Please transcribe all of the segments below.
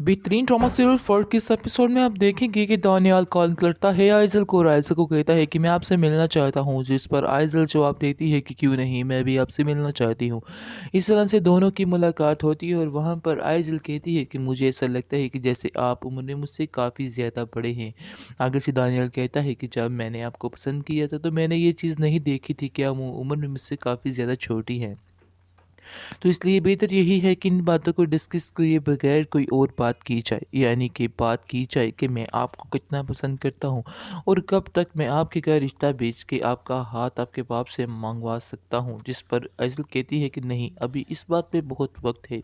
बेहतरीन drama serial फर्क के इस एपिसोड में आप देखेंगे कि दानियाल कॉल करता है आइजल को और आइजल को कहता है कि मैं आपसे मिलना चाहता हूँ, जिस पर आइजल जवाब देती है कि क्यों नहीं, मैं भी आपसे मिलना चाहती हूँ। इस तरह से दोनों की मुलाकात होती है और वहाँ पर आइजल कहती है कि मुझे ऐसा लगता है कि जैसे आप उम्र में मुझसे काफ़ी ज़्यादा बड़े हैं। आगे से दानियाल कहता है कि जब मैंने आपको पसंद किया था तो मैंने ये चीज़ नहीं देखी थी कि आप उम्र में मुझसे काफ़ी ज़्यादा छोटी हैं। तो इसलिए बेहतर यही है कि इन बातों को डिस्कस किए बगैर कोई और बात की जाए, यानी कि बात की जाए कि मैं आपको कितना पसंद करता हूँ और कब तक मैं आपके घर रिश्ता बेच के आपका हाथ आपके बाप से मंगवा सकता हूँ। जिस पर अज़ल कहती है कि नहीं, अभी इस बात पे बहुत वक्त है,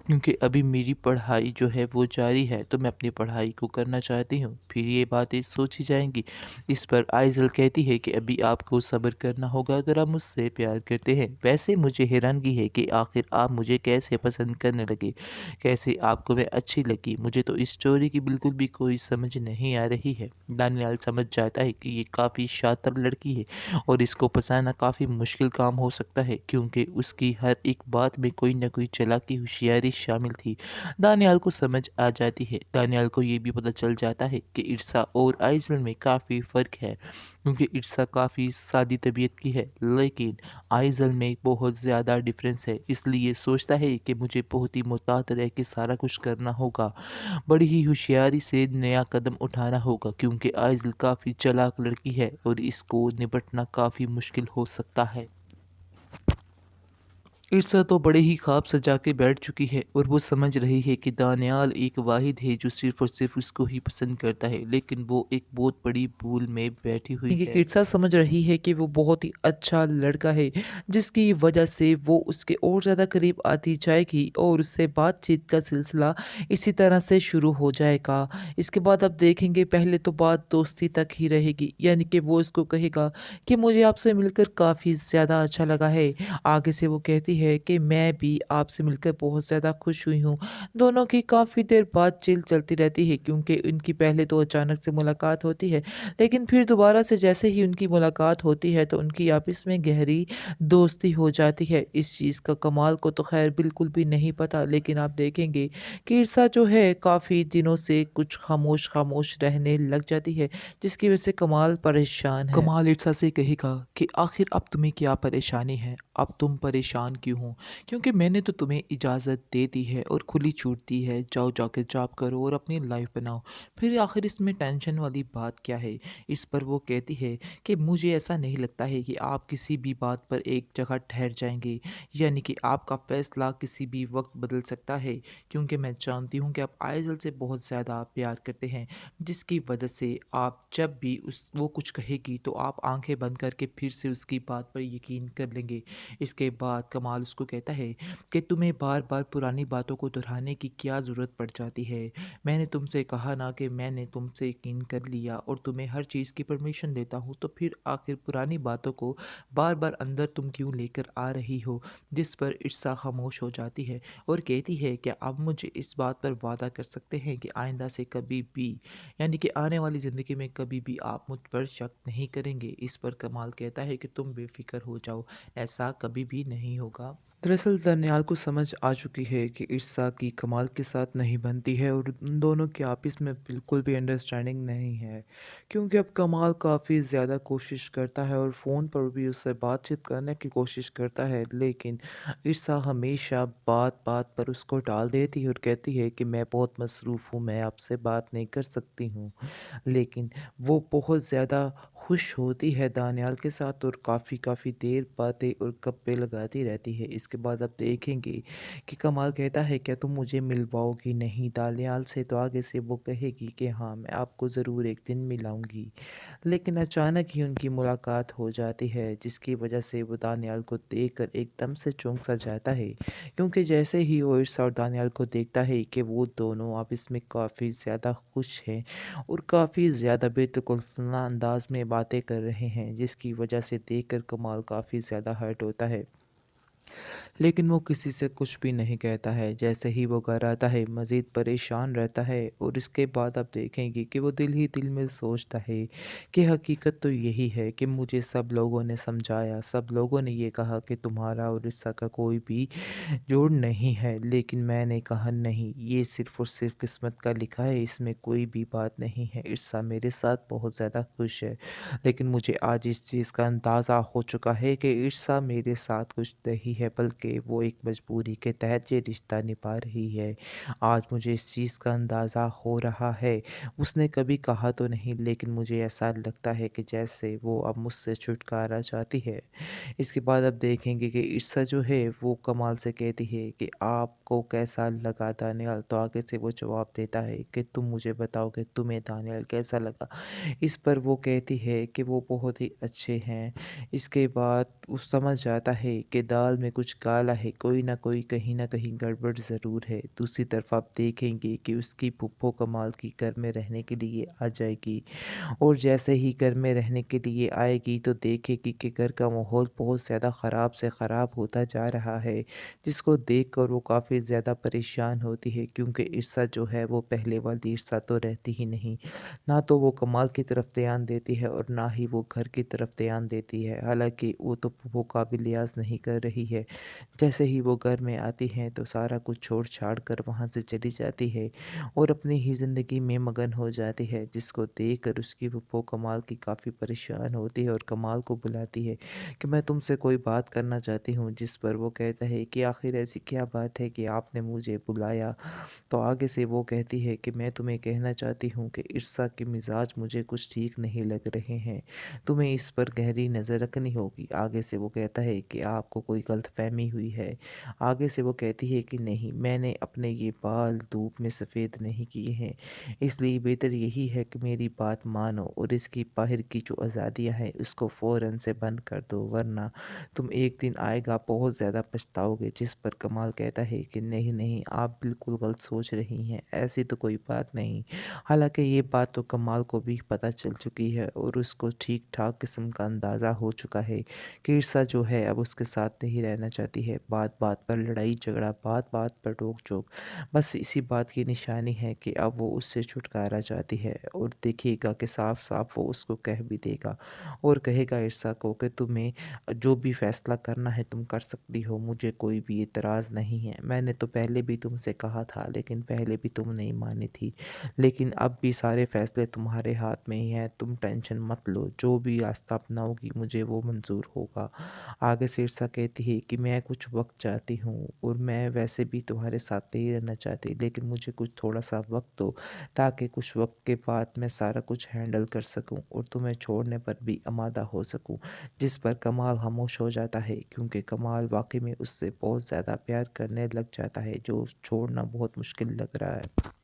क्योंकि अभी मेरी पढ़ाई जो है वो जारी है, तो मैं अपनी पढ़ाई को करना चाहती हूँ, फिर ये बातें सोची जाएंगी। इस पर आइज़ल कहती है कि अभी आपको सब्र करना होगा अगर आप मुझसे प्यार करते हैं। वैसे मुझे हैरानगी है कि आखिर आप मुझे कैसे पसंद करने लगे, कैसे आपको मैं अच्छी लगी, मुझे तो इस स्टोरी की बिल्कुल भी कोई समझ नहीं आ रही है। दानियाल समझ जाता है कि ये काफ़ी शातिर लड़की है और इसको फंसाना काफ़ी मुश्किल काम हो सकता है, क्योंकि उसकी हर एक बात में कोई ना कोई चालाकी होशियारी शामिल थी। दानियाल को समझ आ जाती है। दानियाल को ये भी पता चल जाता है कि इर्सा और आइज़ल में काफ़ी फ़र्क है, क्योंकि इर्सा काफ़ी सादी तबीयत की है, लेकिन आइज़ल में बहुत ज़्यादा डिफरेंस है। इसलिए सोचता है कि मुझे बहुत ही मुहतात रह के सारा कुछ करना होगा, बड़ी ही होशियारी से नया कदम उठाना होगा, क्योंकि आइज़ल काफ़ी चालाक लड़की है और इसको निपटना काफ़ी मुश्किल हो सकता है। ईर्ष्या तो बड़े ही ख्वाब सजा के बैठ चुकी है और वो समझ रही है कि दानियाल एक वाहिद है जो सिर्फ और सिर्फ उसको ही पसंद करता है, लेकिन वो एक बहुत बड़ी भूल में बैठी हुई है। ईर्ष्या समझ रही है कि वो बहुत ही अच्छा लड़का है, जिसकी वजह से वो उसके और ज़्यादा करीब आती जाएगी और उससे बातचीत का सिलसिला इसी तरह से शुरू हो जाएगा। इसके बाद आप देखेंगे पहले तो बात दोस्ती तक ही रहेगी, यानी कि वो इसको कहेगा कि मुझे आपसे मिलकर काफ़ी ज़्यादा अच्छा लगा है। आगे से वो कहती है कि मैं भी आपसे मिलकर बहुत ज़्यादा खुश हुई हूँ। दोनों की काफ़ी देर बातचीत चलती रहती है, क्योंकि उनकी पहले तो अचानक से मुलाकात होती है, लेकिन फिर दोबारा से जैसे ही उनकी मुलाकात होती है तो उनकी आपस में गहरी दोस्ती हो जाती है। इस चीज़ का कमाल को तो ख़ैर बिल्कुल भी नहीं पता, लेकिन आप देखेंगे कि ईर्सा जो है काफ़ी दिनों से कुछ खामोश रहने लग जाती है, जिसकी वजह से कमाल परेशान है। कमाल ईर्सा से कहेगा कि आखिर अब तुम्हें क्या परेशानी है, अब तुम परेशान क्यों हो, क्योंकि मैंने तो तुम्हें इजाज़त दे दी है और खुली छूट दी है, जाओ जाके जॉब करो और अपनी लाइफ बनाओ, फिर आखिर इसमें टेंशन वाली बात क्या है। इस पर वो कहती है कि मुझे ऐसा नहीं लगता है कि आप किसी भी बात पर एक जगह ठहर जाएंगे, यानी कि आपका फैसला किसी भी वक्त बदल सकता है, क्योंकि मैं जानती हूँ कि आप आइजल से बहुत ज़्यादा प्यार करते हैं, जिसकी वजह से आप जब भी उस वो कुछ कहेगी तो आप आंखें बंद करके फिर से उसकी बात पर यकीन कर लेंगे। इसके बाद कमाल उसको कहता है कि तुम्हें बार बार पुरानी बातों को दोहराने की क्या ज़रूरत पड़ जाती है। मैंने तुमसे कहा ना कि मैंने तुमसे यकीन कर लिया और तुम्हें हर चीज़ की परमिशन देता हूँ, तो फिर आखिर पुरानी बातों को बार बार अंदर तुम क्यों लेकर आ रही हो। जिस पर ईर्सा खामोश हो जाती है और कहती है कि अब मुझे इस बात पर वादा कर सकते हैं कि आइंदा से कभी भी, यानी कि आने वाली ज़िंदगी में कभी भी आप मुझ पर शक नहीं करेंगे। इस पर कमाल कहता है कि तुम बेफिक्र हो जाओ, ऐसा कभी भी नहीं होगा। दरअसल दनियाल को समझ आ चुकी है कि ईर्सा की कमाल के साथ नहीं बनती है और उन दोनों के आपस में बिल्कुल भी अंडरस्टैंडिंग नहीं है, क्योंकि अब कमाल काफ़ी ज़्यादा कोशिश करता है और फ़ोन पर भी उससे बातचीत करने की कोशिश करता है, लेकिन ईर्सा हमेशा बात बात पर उसको टाल देती है और कहती है कि मैं बहुत मसरूफ़ हूँ, मैं आपसे बात नहीं कर सकती हूँ। लेकिन वो बहुत ज़्यादा खुश होती है दानियाल के साथ और काफ़ी देर बातें और गप्पे लगाती रहती है। इसके बाद आप देखेंगे कि कमाल कहता है क्या तुम मुझे मिलवाओगी नहीं दानियाल से, तो आगे से वो कहेगी कि हाँ मैं आपको ज़रूर एक दिन मिलाऊंगी। लेकिन अचानक ही उनकी मुलाकात हो जाती है, जिसकी वजह से वो दानियाल को देखकर एकदम से चौंक सा जाता है, क्योंकि जैसे ही वो ईर्सा और दानियाल को देखता है कि वो दोनों आपस में काफ़ी ज़्यादा खुश हैं और काफ़ी ज़्यादा बेतकल्लुफ़ाना अंदाज में बातें कर रहे हैं, जिसकी वजह से देखकर कमाल काफ़ी ज़्यादा हर्ट होता है। लेकिन वो किसी से कुछ भी नहीं कहता है। जैसे ही वो घर आता है मज़ीद परेशान रहता है और इसके बाद आप देखेंगे कि वो दिल ही दिल में सोचता है कि हकीकत तो यही है कि मुझे सब लोगों ने समझाया, सब लोगों ने ये कहा कि तुम्हारा और रिश्ता का कोई भी जोड़ नहीं है, लेकिन मैंने कहा नहीं, ये सिर्फ़ और सिर्फ़ किस्मत का लिखा है, इसमें कोई भी बात नहीं है। इरसा मेरे साथ बहुत ज़्यादा खुश है, लेकिन मुझे आज इस चीज़ का अंदाज़ा हो चुका है कि इरसा मेरे साथ कुछ नहीं है, बल्कि वो एक मजबूरी के तहत ये रिश्ता निभा रही है। आज मुझे इस चीज़ का अंदाज़ा हो रहा है। उसने कभी कहा तो नहीं, लेकिन मुझे ऐसा लगता है कि जैसे वो अब मुझसे छुटकारा चाहती है। इसके बाद आप देखेंगे कि ईर्षा जो है वो कमाल से कहती है कि आपको कैसा लगा दानियाल? तो आगे से वो जवाब देता है कि तुम मुझे बताओ कि तुम्हें दानियाल कैसा लगा? इस पर वो कहती है कि वो बहुत ही अच्छे हैं। इसके बाद वो समझ जाता है कि दाल में कुछ काला है, कोई ना कोई कहीं न कहीं गड़बड़ ज़रूर है। दूसरी तरफ आप देखेंगे कि उसकी फूफो कमाल की घर में रहने के लिए आ जाएगी। और जैसे ही घर में रहने के लिए आएगी तो देखेगी कि घर का माहौल बहुत ज़्यादा ख़राब से ख़राब होता जा रहा है, जिसको देखकर वो काफ़ी ज़्यादा परेशान होती है, क्योंकि इर्सा जो है वो पहले वाली इर्सा तो रहती ही नहीं। ना तो वो कमाल की तरफ ध्यान देती है और ना ही वो घर की तरफ ध्यान देती है। हालाँकि वो तो फूफो का भी लिहाज़ नहीं कर रही है। जैसे ही वो घर में आती हैं तो सारा कुछ छोड़-छाड़ कर वहाँ से चली जाती है और अपनी ही ज़िंदगी में मगन हो जाती है, जिसको देखकर उसकी फूफो कमाल की काफ़ी परेशान होती है और कमाल को बुलाती है कि मैं तुमसे कोई बात करना चाहती हूँ। जिस पर वो कहता है कि आखिर ऐसी क्या बात है कि आपने मुझे बुलाया? तो आगे से वो कहती है कि मैं तुम्हें कहना चाहती हूँ कि इर्सा के मिजाज मुझे कुछ ठीक नहीं लग रहे हैं, तुम्हें इस पर गहरी नज़र रखनी होगी। आगे से वो कहता है कि आपको कोई गलतफहमी हुई है। आगे से वो कहती है कि नहीं, मैंने अपने ये बाल धूप में सफ़ेद नहीं किए हैं, इसलिए बेहतर यही है कि मेरी बात मानो और इसकी बाहर की जो आज़ादियाँ हैं उसको फ़ौरन से बंद कर दो, वरना तुम एक दिन आएगा बहुत ज़्यादा पछताओगे। जिस पर कमाल कहता है कि नहीं नहीं, आप बिल्कुल गलत सोच रही हैं, ऐसी तो कोई बात नहीं। हालांकि ये बात तो कमाल को भी पता चल चुकी है और उसको ठीक ठाक किस्म का अंदाज़ा हो चुका है कि ईर्षा जो है अब उसके साथ नहीं रहना चाहती है। बात बात पर लड़ाई झगड़ा, बात बात पर टोक झोंक, बस इसी बात की निशानी है कि अब वो उससे छुटकारा चाहती है। और देखिएगा कि साफ साफ वो उसको कह भी देगा और कहेगा ईर्षा को कि तुम्हें जो भी फैसला करना है तुम कर सकती हो, मुझे कोई भी एतराज़ नहीं है। मैंने तो पहले भी तुमसे कहा था, लेकिन पहले भी तुम नहीं मानी थी, लेकिन अब भी सारे फैसले तुम्हारे हाथ में ही हैं। तुम टेंशन मत लो, जो भी रास्ता अपनाओगी मुझे वो मंजूर होगा। आगे शीर्षा कहती है कि मैं कुछ वक्त चाहती हूँ और मैं वैसे भी तुम्हारे साथ नहीं रहना चाहती, लेकिन मुझे कुछ थोड़ा सा वक्त दो ताकि कुछ वक्त के बाद मैं सारा कुछ हैंडल कर सकूँ और तुम्हें छोड़ने पर भी आमादा हो सकूँ। जिस पर कमाल खामोश हो जाता है, क्योंकि कमाल वाकई में उससे बहुत ज़्यादा प्यार करने लग जाता है, जो छोड़ना बहुत मुश्किल लग रहा है।